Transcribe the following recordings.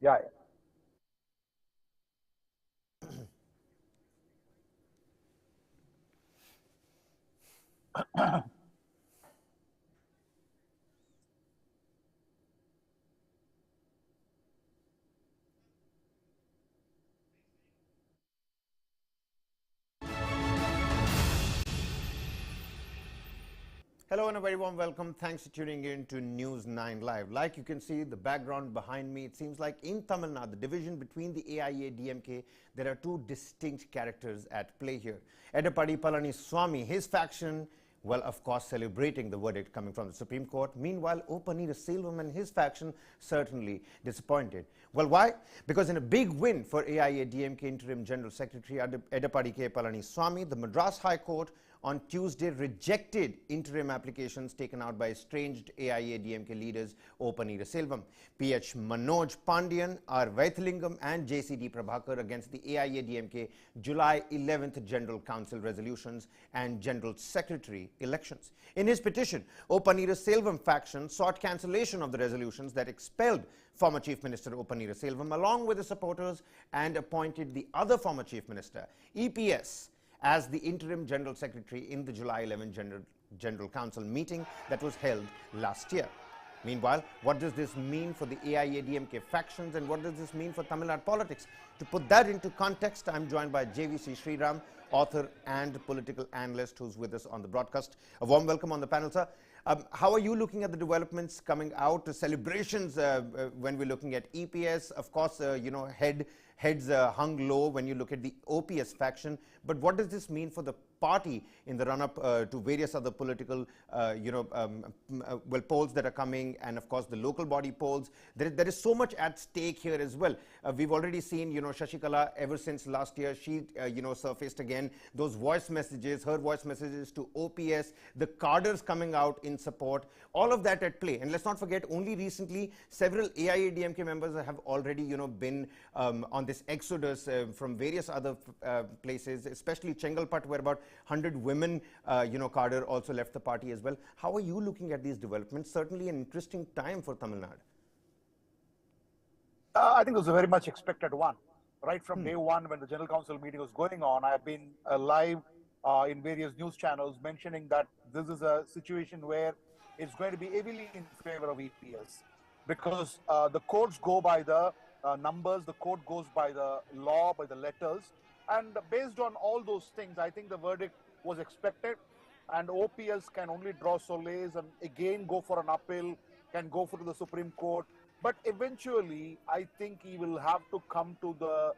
Yeah. Hello and a very warm welcome. Thanks for tuning in to News 9 Live. Like you can see the background behind me, it seems like in Tamil Nadu, the division between the AIADMK, there are two distinct characters at play here. Edappadi Palaniswami, his faction, well, of course, celebrating the verdict coming from the Supreme Court. Meanwhile, O Panneerselvam and his faction certainly disappointed. Well, why? Because in a big win for AIADMK Interim General Secretary Edappadi K Palaniswami, the Madras High Court on Tuesday rejected interim applications taken out by estranged AIADMK leaders O Panneerselvam, PH Manoj Pandian, R Vaithlingam and JCD Prabhakar against the AIADMK July 11th General Council resolutions and General Secretary elections. In his petition, O Panneerselvam faction sought cancellation of the resolutions that expelled former Chief Minister O Panneerselvam along with the supporters and appointed the other former Chief Minister, EPS, as the interim General Secretary in the July 11 General Council meeting that was held last year. Meanwhile, what does this mean for the AIADMK factions and what does this mean for Tamil Nadu politics? To put that into context, I'm joined by JVC Sriram, author and political analyst who's with us on the broadcast. A warm welcome on the panel, sir. How are you looking at the developments coming out, the celebrations when we're looking at EPS? Of course, heads hung low when you look at the OPS faction. But what does this mean for the party in the run-up to various other political, polls that are coming, and of course the local body polls? There is so much at stake here as well. We've already seen, Shashikala ever since last year. She, surfaced again. Those voice messages, her voice messages to OPS, the cadres coming out in support, all of that at play. And let's not forget, only recently several AIADMK members have already, been on this exodus from various other places, especially Chengalpat, where about 100 women, cadre also left the party as well. How are you looking at these developments? Certainly an interesting time for Tamil Nadu. I think it was a very much expected one. Right from day one, when the General Council meeting was going on, I have been live in various news channels mentioning that this is a situation where it's going to be heavily in favor of EPS because the courts go by the numbers, the court goes by the law, by the letters. And based on all those things, I think the verdict was expected, and OPS can only draw solace and again go for an appeal, can go for the Supreme Court. But eventually, I think he will have to come to the,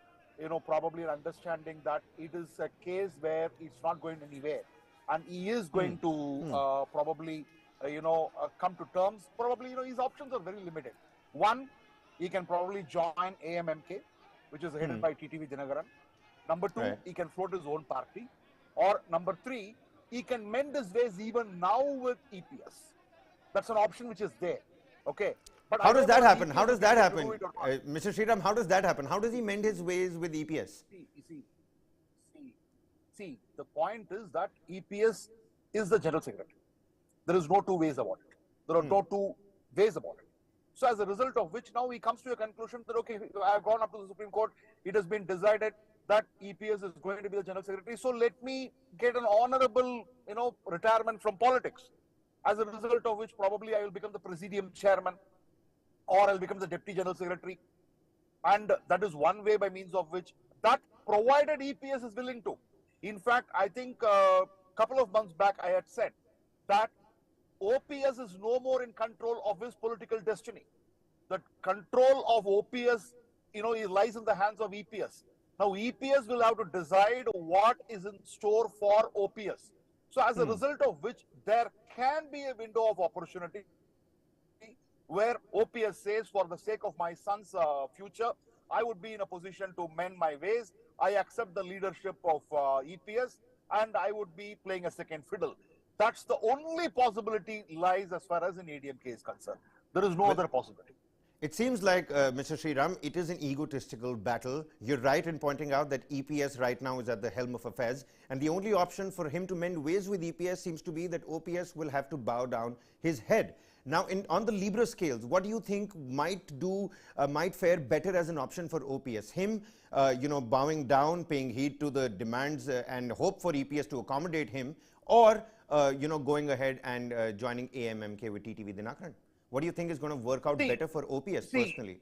probably an understanding that it is a case where it's not going anywhere. And he is going to probably, come to terms. Probably, his options are very limited. One, he can probably join AMMK, which is headed by TTV Dinagaran. Number two, he can float his own party. Or number three, he can mend his ways even now with EPS. That's an option which is there. Okay. But how does that happen? How does that happen? Mr. Sriram, how does that happen? How does he mend his ways with EPS? See, the point is that EPS is the General Secretary. There is no two ways about it. There are no two ways about it. So as a result of which, now he comes to a conclusion that, okay, I have gone up to the Supreme Court. It has been decided that EPS is going to be the General Secretary. So let me get an honorable, retirement from politics. As a result of which, probably I will become the Presidium Chairman, or I'll become the Deputy General Secretary. And that is one way by means of which, that provided EPS is willing to. In fact, I think a couple of months back, I had said that OPS is no more in control of his political destiny. The control of OPS, it lies in the hands of EPS. Now, EPS will have to decide what is in store for OPS. So as a result of which, there can be a window of opportunity where OPS says, for the sake of my son's future, I would be in a position to mend my ways. I accept the leadership of EPS and I would be playing a second fiddle. That's the only possibility lies as far as an ADMK is concerned. There is no other possibility. It seems like, Mr. Sriram, it is an egotistical battle. You're right in pointing out that EPS right now is at the helm of affairs. And the only option for him to mend ways with EPS seems to be that OPS will have to bow down his head. Now, on the Libra scales, what do you think might fare better as an option for OPS? Him, bowing down, paying heed to the demands and hope for EPS to accommodate him, or going ahead and joining AIADMK with TTV Dinakaran? What do you think is going to work out better for OPS personally?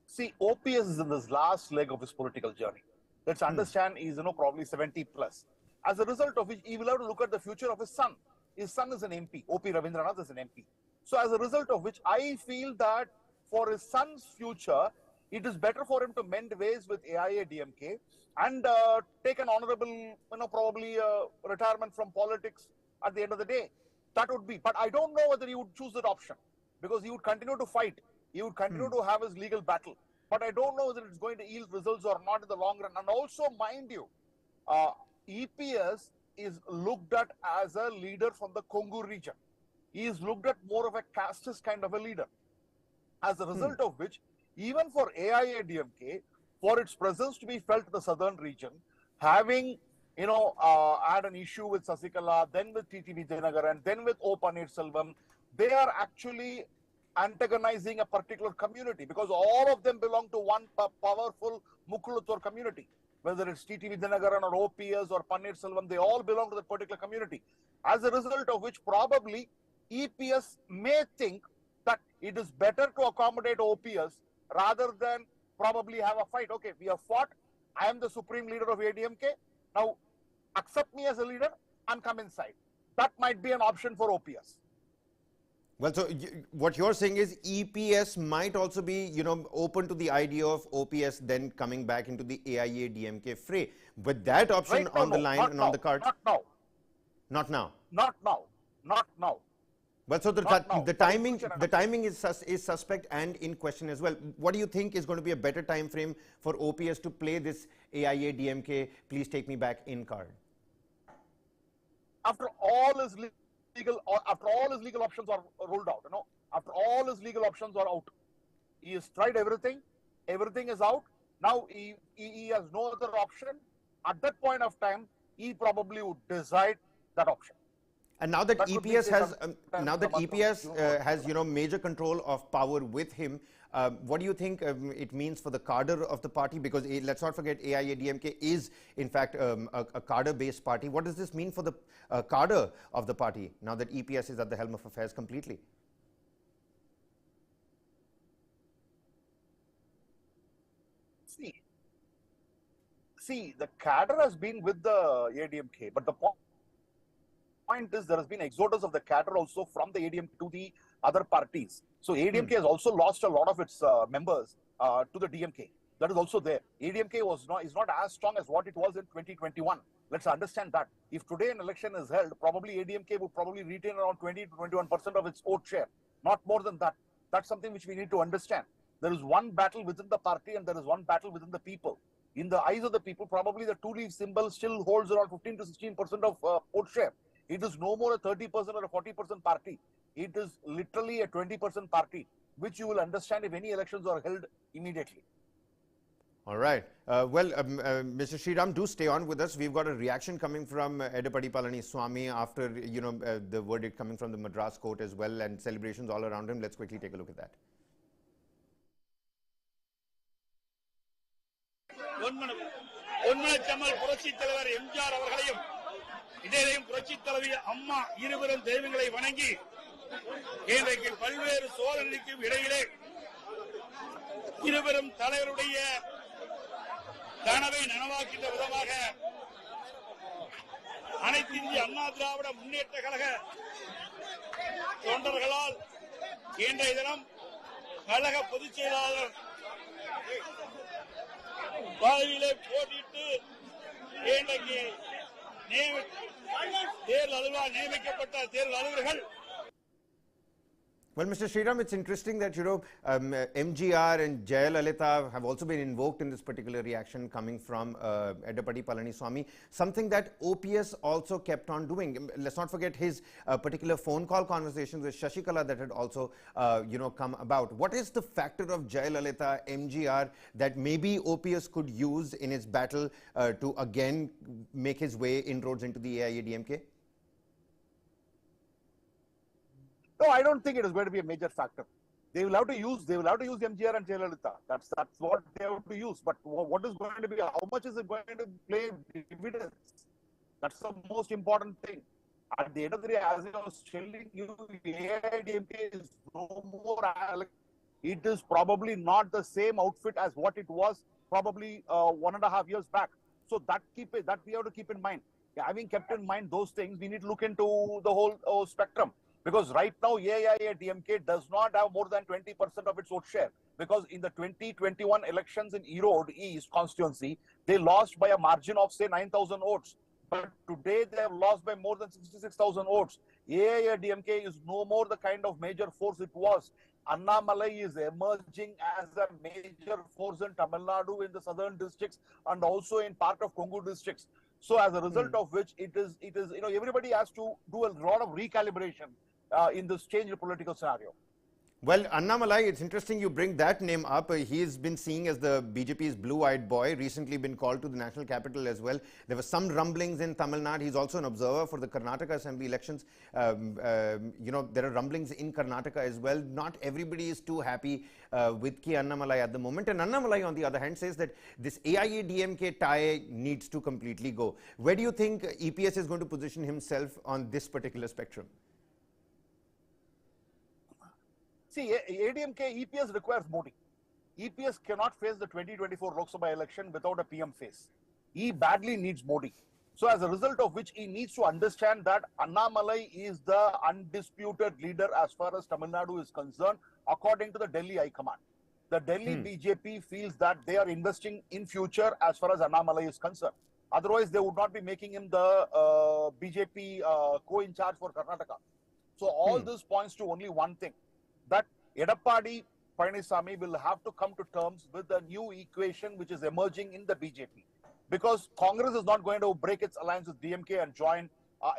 See, OPS is in this last leg of his political journey. Let's understand he's probably 70 plus. As a result of which, he will have to look at the future of his son. His son is an MP. O.P. Ravindranath is an MP. So as a result of which, I feel that for his son's future, it is better for him to mend ways with AIADMK and take an honorable, probably retirement from politics at the end of the day. That would be. But I don't know whether he would choose that option, because he would continue to fight. He would continue to have his legal battle. But I don't know whether it's going to yield results or not in the long run. And also, mind you, EPS is looked at as a leader from the Kongu region. He is looked at more of a casteist kind of a leader. As a result of which, even for AIADMK, for its presence to be felt in the southern region, having had an issue with Sasikala, then with TTV Dinakaran, then with O Panneerselvam, they are actually antagonizing a particular community, because all of them belong to one powerful Mukuluthur community. Whether it's TTV Dinakaran or OPS or Panneerselvam, they all belong to that particular community. As a result of which, probably EPS may think that it is better to accommodate OPS rather than probably have a fight. Okay, we have fought. I am the supreme leader of ADMK. Now, accept me as a leader and come inside. That might be an option for OPS. Well, so what you're saying is EPS might also be, open to the idea of OPS then coming back into the AIADMK fray. With that option on the line and on the cards. Not now. Not now. Not now. Not now. But so the timing is suspect and in question as well. What do you think is going to be a better time frame for OPS to play this AIADMK please take me back in card? After all his legal options are ruled out, after all his legal options are out, he has tried everything. Everything is out. Now he has no other option. At that point of time, he probably would decide that option. And now that EPS has, major control of power with him, what do you think it means for the cadre of the party? Because let's not forget, AIADMK is in fact a cadre-based party. What does this mean for the cadre of the party now that EPS is at the helm of affairs completely? See, the cadre has been with the AIADMK, but the point is there has been exodus of the cadre also from the AIADMK to the other parties. So AIADMK has also lost a lot of its members to the DMK. That is also there. AIADMK is not as strong as what it was in 2021. Let's understand that. If today an election is held, probably AIADMK would probably retain around 20 to 21% of its vote share. Not more than that. That's something which we need to understand. There is one battle within the party and there is one battle within the people. In the eyes of the people, probably the two-leaf symbol still holds around 15 to 16% of vote share. It is no more a 30% or a 40% party. It is literally a 20% party, which you will understand if any elections are held immediately. All right. Mr. Sriram, do stay on with us. We've got a reaction coming from Edappadi K Palaniswami after, the verdict coming from the Madras court as well, and celebrations all around him. Let's quickly take a look at that. இதேதையும் புரட்சி தலைவி அம்மா இருவரும் தெய்வங்களை வணங்கி இன்றைக்கு பல்வேறு சோதனைக்கும் இடையிலே இருவரும் தலைவருடைய கனவை நனவாக்கின்ற விதமாக அனைத்து இந்திய அண்ணா திராவிட முன்னேற்ற கழக தொண்டர்களால் இன்றைய தினம் கழக பொதுச் செயலாளர் பதவியிலே போட்டியிட்டு இன்றைக்கு Well, Mr. Sriram, it's interesting that, MGR and Jayalalitha have also been invoked in this particular reaction coming from Edappadi K Palaniswami, something that OPS also kept on doing. Let's not forget his particular phone call conversations with Shashikala that had also, come about. What is the factor of Jayalalitha, MGR that maybe OPS could use in its battle to again make his way inroads into the AIADMK? No, I don't think it is going to be a major factor. They will have to use MGR and Jayalalitha. That's what they have to use. But what is going to be, how much is it going to play dividends? That's the most important thing. At the end of the day, as I was telling you, AIADMK is no more. It is probably not the same outfit as what it was probably 1.5 years back. So that we have to keep in mind. Having kept in mind those things, we need to look into the whole spectrum. Because right now, AIADMK does not have more than 20% of its vote share. Because in the 2021 elections in Erode East constituency, they lost by a margin of, say, 9,000 votes. But today, they have lost by more than 66,000 votes. AIADMK is no more the kind of major force it was. Annamalai is emerging as a major force in Tamil Nadu, in the southern districts, and also in part of Kongu districts. So as a result of which, it is, everybody has to do a lot of recalibration in this changed political scenario. Well, Annamalai, it's interesting you bring that name up. He's been seen as the BJP's blue-eyed boy, recently been called to the national capital as well. There were some rumblings in Tamil Nadu. He's also an observer for the Karnataka Assembly elections. There are rumblings in Karnataka as well. Not everybody is too happy with K. Annamalai at the moment. And Annamalai, on the other hand, says that this AIADMK tie needs to completely go. Where do you think EPS is going to position himself on this particular spectrum? See, ADMK, EPS requires Modi. EPS cannot face the 2024 Lok Sabha election without a PM face. He badly needs Modi. So as a result of which, he needs to understand that Annamalai is the undisputed leader as far as Tamil Nadu is concerned, according to the Delhi High Command. The Delhi BJP feels that they are investing in future as far as Annamalai is concerned. Otherwise, they would not be making him the BJP co-in charge for Karnataka. So all this points to only one thing, that Edappadi Palaniswami will have to come to terms with the new equation which is emerging in the BJP. Because Congress is not going to break its alliance with DMK and join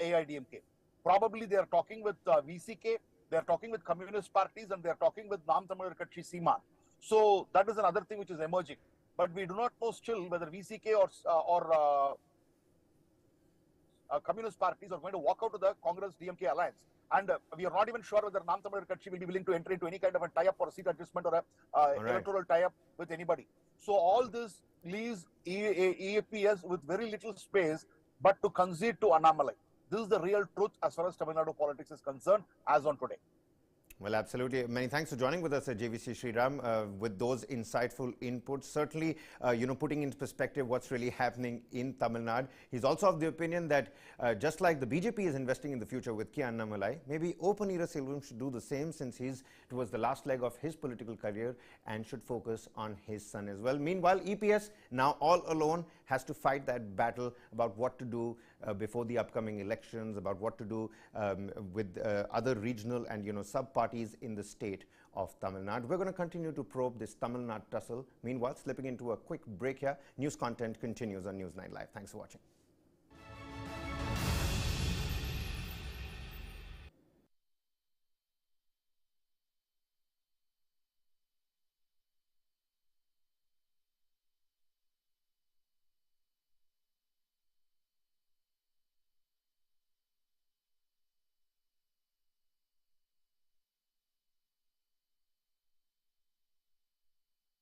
AIADMK. Probably they are talking with VCK, they are talking with communist parties, and they are talking with Nam Tamil Katchi Seeman. So that is another thing which is emerging. But we do not know still whether VCK or communist parties are going to walk out of the Congress-DMK alliance. And we are not even sure whether Nam Tamil Katchi will be willing to enter into any kind of a tie-up or a seat adjustment or a electoral tie-up with anybody. So all this leaves EPS with very little space but to concede to Annamalai. This is the real truth as far as Tamil Nadu politics is concerned as on today. Well, absolutely. Many thanks for joining with us at JVC Sriram with those insightful inputs. Certainly, putting into perspective what's really happening in Tamil Nadu. He's also of the opinion that just like the BJP is investing in the future with K. Annamalai, maybe O Panneerselvam should do the same, since he's towards the last leg of his political career and should focus on his son as well. Meanwhile, EPS, now all alone, has to fight that battle about what to do before the upcoming elections, about what to do with other regional and sub-parties in the state of Tamil Nadu. We're going to continue to probe this Tamil Nadu tussle. Meanwhile, slipping into a quick break here, news content continues on News 9 Live. Thanks for watching.